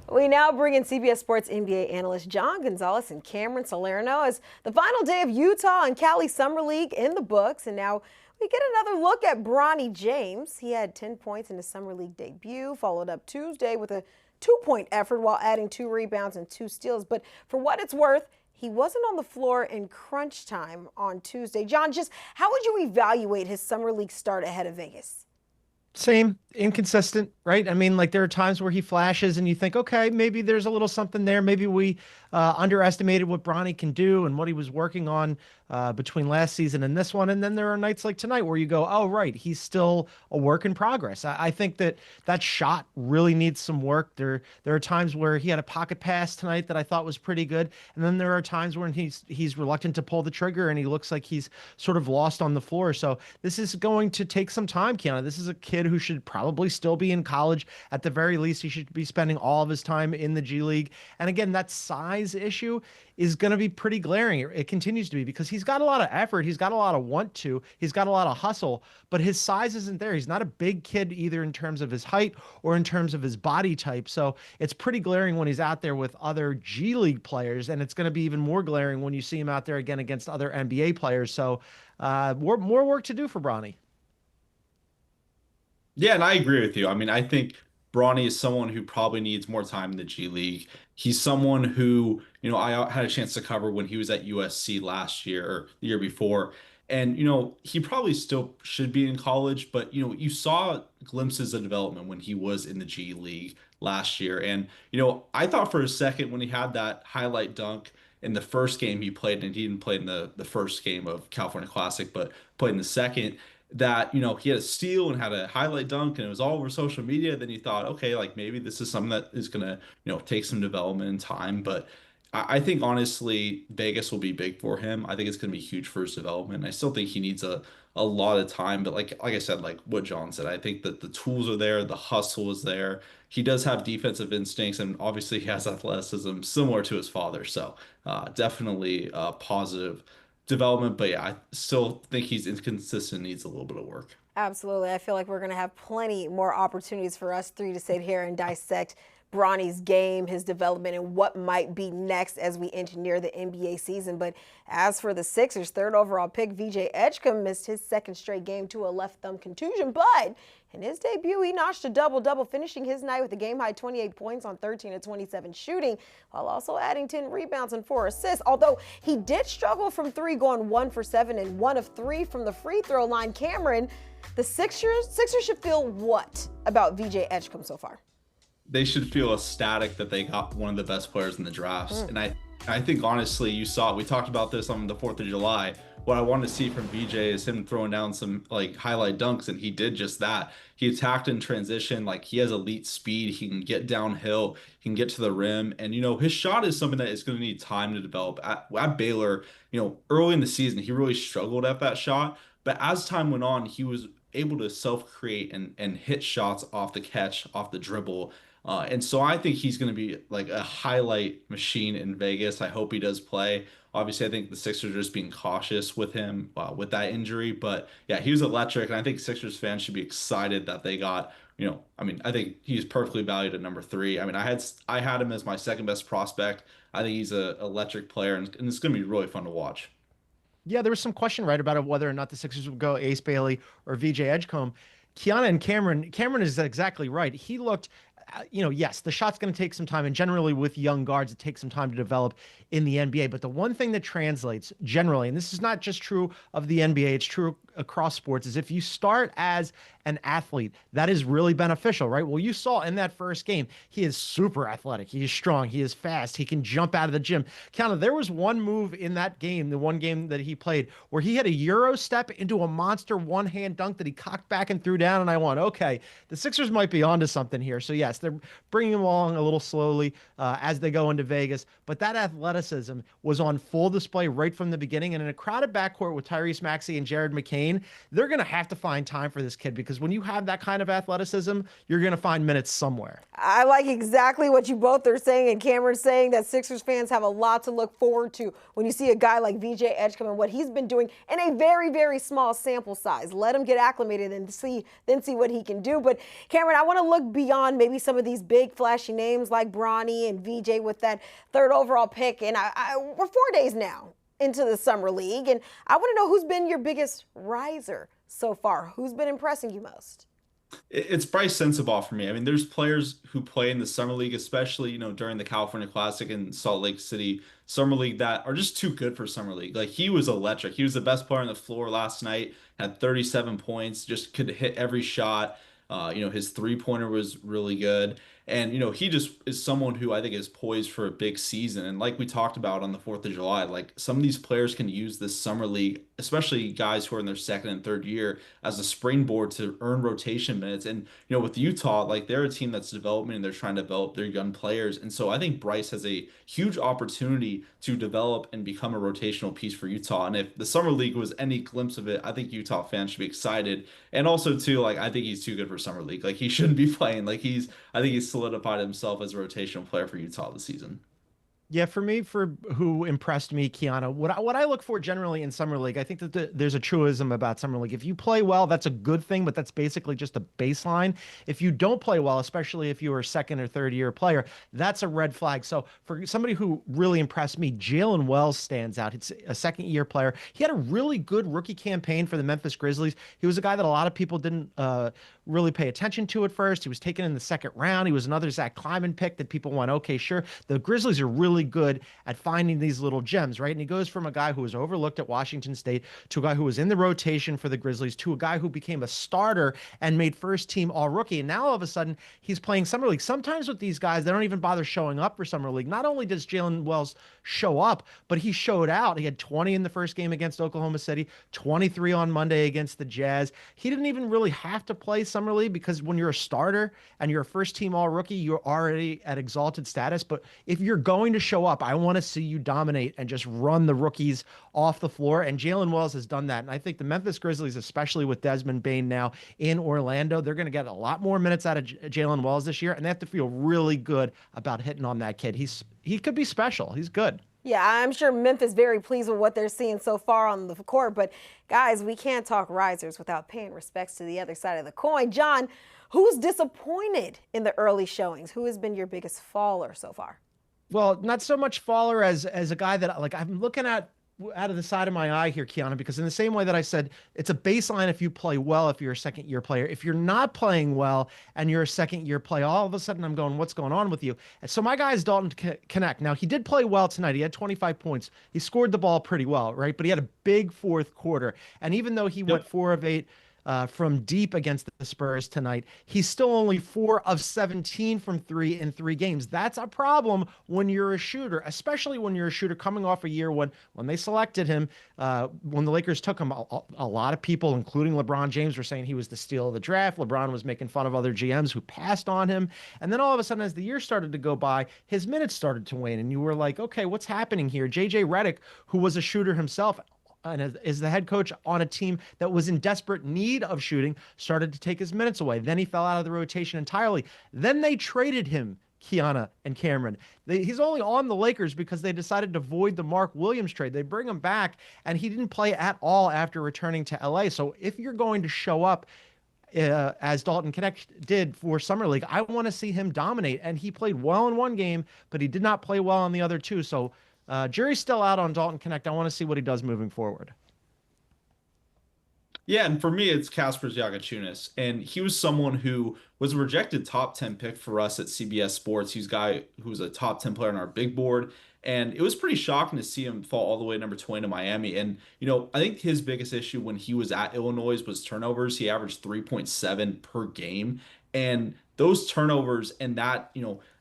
We now bring in CBS Sports NBA analyst Gonzalez and Cameron Salerno as the final day of Utah and Cali Summer League in the books. And now we get another look at Bronny James. He had 10 points in his Summer League debut, followed up Tuesday with a 2-point effort while adding 2 rebounds and 2 steals. But for what it's worth, he wasn't on the floor in crunch time on Tuesday. Just how would you evaluate his Summer League start ahead of Vegas? Same, inconsistent, right? I mean, like there are times where he flashes and you think, okay, maybe there's a little something there. Maybe we underestimated what Bronny can do and what he was working on between last season and this one. And then there are nights like tonight where you go, oh, right, he's still a work in progress. I think that shot really needs some work. There are times where he had a pocket pass tonight that I thought was pretty good. And then there are times when he's reluctant to pull the trigger and he looks like he's sort of lost on the floor. So this is going to take some time, Kiana. This is a kid who should probably still be in college. At the very least, he should be spending all of his time in the G League. And again, that size issue is going to be pretty glaring. It continues to be because he's got a lot of effort. He's got a lot of want to. He's got a lot of hustle, but his size isn't there. He's not a big kid either in terms of his height or in terms of his body type. So it's pretty glaring when he's out there with other G League players. And it's going to be even more glaring when you see him out there again against other NBA players. So more work to do for Bronny. Yeah, and I agree with you. I mean, I think Bronny is someone who probably needs more time in the G League. He's someone who, I had a chance to cover when he was at USC last year or the year before. And, he probably still should be in college, but, you saw glimpses of development when he was in the G League last year. And, I thought for a second when he had that highlight dunk in the first game he played, and he didn't play in the first game of California Classic, but played in the second, that he had a steal and had a highlight dunk and it was all over social media. Then you thought, okay, like maybe this is something that is gonna take some development and time. But I think honestly Vegas will be big for him. I think it's gonna be huge for his development. I still think he needs a lot of time, but like I said, like what John said, I think that the tools are there, the hustle is there. He does have defensive instincts, and obviously he has athleticism similar to his father. So definitely positive development, but yeah, I still think he's inconsistent, needs a little bit of work. Absolutely. I feel like we're going to have plenty more opportunities for us three to sit here and dissect Bronny's game, his development, and what might be next as we engineer the NBA season. But as for the Sixers, third overall pick VJ Edgecom missed his second straight game to a left thumb contusion, but in his debut, he notched a double-double, finishing his night with a game-high 28 points on 13 of 27 shooting, while also adding 10 rebounds and 4 assists. Although he did struggle from three, going 1 for 7 and 1 of 3 from the free throw line. Cameron, the Sixers should feel what about VJ Edgecom so far? They should feel ecstatic that they got one of the best players in the drafts. And I think honestly, you saw it. We talked about this on the 4th of July. What I want to see from VJ is him throwing down some like highlight dunks, and he did just that. He attacked in transition. Like, he has elite speed. He can get downhill. He can get to the rim. And, his shot is something that is going to need time to develop. At Baylor, early in the season, he really struggled at that shot. But as time went on, he was able to self-create and hit shots off the catch, off the dribble. And so I think he's going to be like a highlight machine in Vegas. I hope he does play. Obviously, I think the Sixers are just being cautious with him with that injury. But yeah, he was electric. And I think Sixers fans should be excited that they got, I think he's perfectly valued at number 3. I mean, I had him as my second best prospect. I think he's an electric player, and it's going to be really fun to watch. Yeah, there was some question right about whether or not the Sixers would go Ace Bailey or VJ Edgecom. Kiana and Cameron is exactly right. He looked, yes, the shot's going to take some time, and generally with young guards, it takes some time to develop in the NBA. But the one thing that translates generally, and this is not just true of the NBA, it's true across sports, is if you start as an athlete, that is really beneficial, right? Well, you saw in that first game, he is super athletic. He is strong. He is fast. He can jump out of the gym. Counter, there was one move in that game, the one game that he played, where he had a Euro step into a monster one-hand dunk that he cocked back and threw down, and I went, okay, the Sixers might be onto something here. So yes, they're bringing him along a little slowly as they go into Vegas, but that athleticism was on full display right from the beginning. And in a crowded backcourt with Tyrese Maxey and Jared McCain, they're going to have to find time for this kid, because because when you have that kind of athleticism, you're going to find minutes somewhere. I like exactly what you both are saying, and Cameron's saying that Sixers fans have a lot to look forward to when you see a guy like VJ Edgecom and what he's been doing in a very, very small sample size. Let him get acclimated and see what he can do. But Cameron, I want to look beyond maybe some of these big flashy names like Bronny and VJ with that third overall pick. And we're 4 days now into the Summer League, and I want to know who's been your biggest riser so far. Who's been impressing you most? It's Bryce Sensabaugh for me. I mean, there's players who play in the Summer League, especially, during the California Classic and Salt Lake City Summer League that are just too good for Summer League. Like, he was electric. He was the best player on the floor last night, had 37 points, just could hit every shot. His three-pointer was really good. And, he just is someone who I think is poised for a big season. And like we talked about on the 4th of July, like, some of these players can use this Summer League, especially guys who are in their second and third year, as a springboard to earn rotation minutes. And, with Utah, like, they're a team that's developing and they're trying to develop their young players. And so I think Bryce has a huge opportunity to develop and become a rotational piece for Utah. And if the Summer League was any glimpse of it, I think Utah fans should be excited. And also, too, like, I think he's too good for Summer League. Like, he shouldn't be playing. Like, I think he's solidified himself as a rotational player for Utah this season. Yeah, for me, for who impressed me, Kiana, what I look for generally in Summer League, I think that there's a truism about Summer League. If you play well, that's a good thing, but that's basically just a baseline. If you don't play well, especially if you are a second or third year player, that's a red flag. So for somebody who really impressed me, Jalen Wells stands out. It's a second year player. He had a really good rookie campaign for the Memphis Grizzlies. He was a guy that a lot of people didn't really pay attention to at first. He was taken in the second round. He was another Zach Kleiman pick that people went, okay, sure. The Grizzlies are really good at finding these little gems, right? And he goes from a guy who was overlooked at Washington State to a guy who was in the rotation for the Grizzlies to a guy who became a starter and made first team all rookie. And now all of a sudden he's playing Summer League. Sometimes with these guys, they don't even bother showing up for Summer League. Not only does Jalen Wells show up, but he showed out. He had 20 in the first game against Oklahoma City, 23 on Monday against the Jazz. He didn't even really have to play Summer League because when you're a starter and you're a first team all rookie, you're already at exalted status. But if you're going to show up, I want to see you dominate and just run the rookies off the floor. And Jalen Wells has done that. And I think the Memphis Grizzlies, especially with Desmond Bane now in Orlando, they're going to get a lot more minutes out of Jalen Wells this year. And they have to feel really good about hitting on that kid. He could be special. He's good. Yeah, I'm sure Memphis very pleased with what they're seeing so far on the court. But guys, we can't talk risers without paying respects to the other side of the coin. John, who's disappointed in the early showings? Who has been your biggest faller so far? Well, not so much faller as a guy that, like, I'm looking at out of the side of my eye here, Kiana, because in the same way that I said, it's a baseline if you play well, if you're a second year player. If you're not playing well and you're a second year player, all of a sudden I'm going, what's going on with you? And so my guy is Dalton Knecht. Now, he did play well tonight. He had 25 points. He scored the ball pretty well, right? But he had a big fourth quarter. And even though he went 4 of 8 from deep against the Spurs tonight, he's still only 4 of 17 from 3 in 3 games. That's a problem when you're a shooter, especially when you're a shooter coming off a year when they selected him, when the Lakers took him, a lot of people, including LeBron James, were saying he was the steal of the draft. LeBron was making fun of other GMs who passed on him. And then all of a sudden, as the year started to go by, his minutes started to wane. And you were like, okay, what's happening here? JJ Redick, who was a shooter himself, and is the head coach on a team that was in desperate need of shooting, started to take his minutes away. Then he fell out of the rotation entirely. Then they traded him, Kiana and Cameron. He's only on the Lakers because they decided to void the Mark Williams trade. They bring him back, and he didn't play at all after returning to LA. So if you're going to show up as Dalton Knecht did for Summer League, I want to see him dominate. And he played well in one game, but he did not play well in the other 2. So jury's still out on Dalton Knecht. I want to see what he does moving forward. Yeah, and for me, it's Kasper Ziagachunas. And he was someone who was a rejected top 10 pick for us at CBS Sports. He's a guy who was a top 10 player on our big board. And it was pretty shocking to see him fall all the way to number 20 to Miami. And, I think his biggest issue when he was at Illinois was turnovers. He averaged 3.7 per game. And those turnovers and that,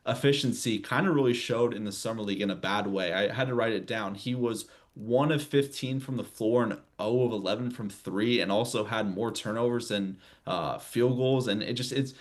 efficiency kind of really showed in the Summer League in a bad way. I had to write it down. He was 1 of 15 from the floor and 0 of 11 from 3, and also had more turnovers than field goals. And it's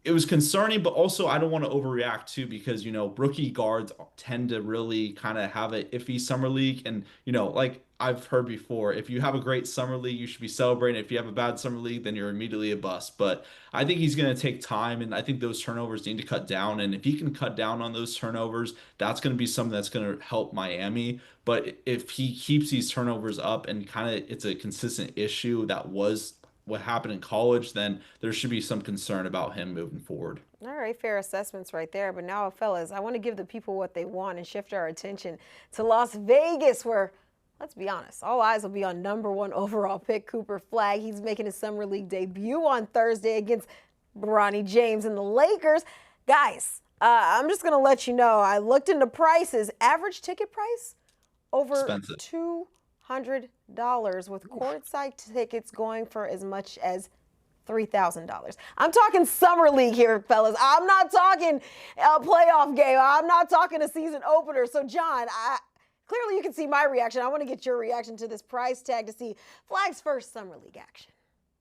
it was concerning, but also I don't want to overreact too, because rookie guards tend to really kind of have an iffy summer league, and like I've heard before, if you have a great summer league, you should be celebrating. If you have a bad summer league, then you're immediately a bust. But I think he's going to take time, and I think those turnovers need to cut down. And if he can cut down on those turnovers, that's going to be something that's going to help Miami. But if he keeps these turnovers up and kind of it's a consistent issue that was what happened in college, then there should be some concern about him moving forward. All right, fair assessments right there. But now, fellas, I want to give the people what they want and shift our attention to Las Vegas, where, let's be honest, all eyes will be on #1 overall pick Cooper Flagg. He's making his Summer League debut on Thursday against Bronny James and the Lakers. Guys, I'm just going to let you know, I looked into prices. Average ticket price, over Expensive. $200, with courtside tickets going for as much as $3,000. I'm talking Summer League here, fellas. I'm not talking a playoff game. I'm not talking a season opener. So, John, clearly you can see my reaction. I want to get your reaction to this price tag to see Flagg's first Summer League action.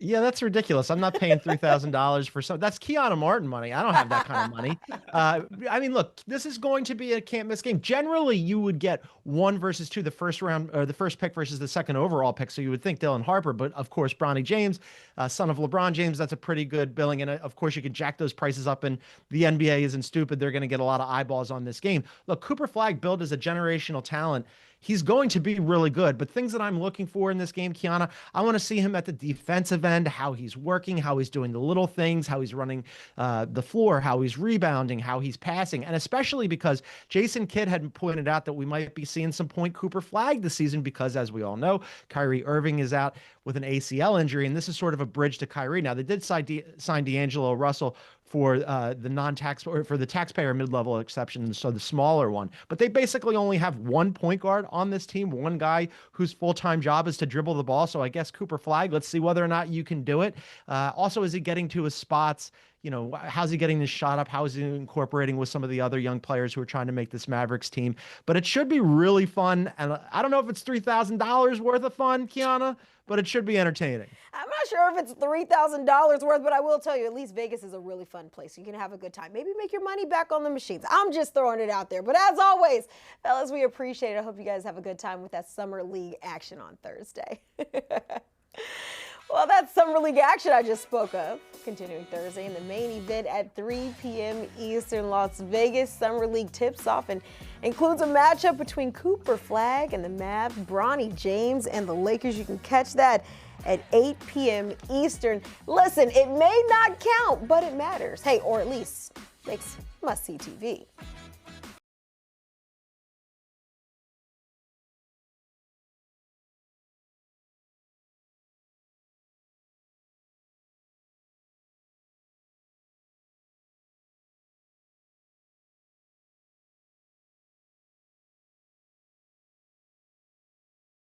Yeah, that's ridiculous. I'm not paying $3,000 for some. That's Keanu Martin money. I don't have that kind of money. I mean, look, this is going to be a can't miss game. Generally, you would get 1 versus 2, the first round or the first pick versus the second overall pick. So you would think Dylan Harper, but of course, Bronny James, son of LeBron James, that's a pretty good billing. And of course, you can jack those prices up. And the NBA isn't stupid. They're going to get a lot of eyeballs on this game. Look, Cooper Flagg, billed as a generational talent. He's going to be really good, but things that I'm looking for in this game, Kiana, I want to see him at the defensive end, how he's working, how he's doing the little things, how he's running the floor, how he's rebounding, how he's passing, and especially because Jason Kidd had pointed out that we might be seeing some Point Cooper Flagg this season because, as we all know, Kyrie Irving is out with an ACL injury, and this is sort of a bridge to Kyrie. Now, they did sign D'Angelo Russell for the taxpayer mid-level exception, so the smaller one. But they basically only have one point guard on this team, one guy whose full-time job is to dribble the ball. So I guess Cooper Flagg, let's see whether or not you can do it. Also, is he getting to his spots? How's he getting his shot up? How is he incorporating with some of the other young players who are trying to make this Mavericks team? But it should be really fun. And I don't know if it's $3,000 worth of fun, Kiana, but it should be entertaining. I'm not sure if it's $3,000 worth, but I will tell you, at least Vegas is a really fun place. You can have a good time. Maybe make your money back on the machines. I'm just throwing it out there. But as always, fellas, we appreciate it. I hope you guys have a good time with that Summer League action on Thursday. Well, that's Summer League action I just spoke of. Continuing Thursday in the main event at 3 p.m. Eastern, Las Vegas Summer League tips off and includes a matchup between Cooper Flagg and the Mavs, Bronny James and the Lakers. You can catch that at 8 p.m. Eastern. Listen, it may not count, but it matters. Hey, or at least makes must-see TV.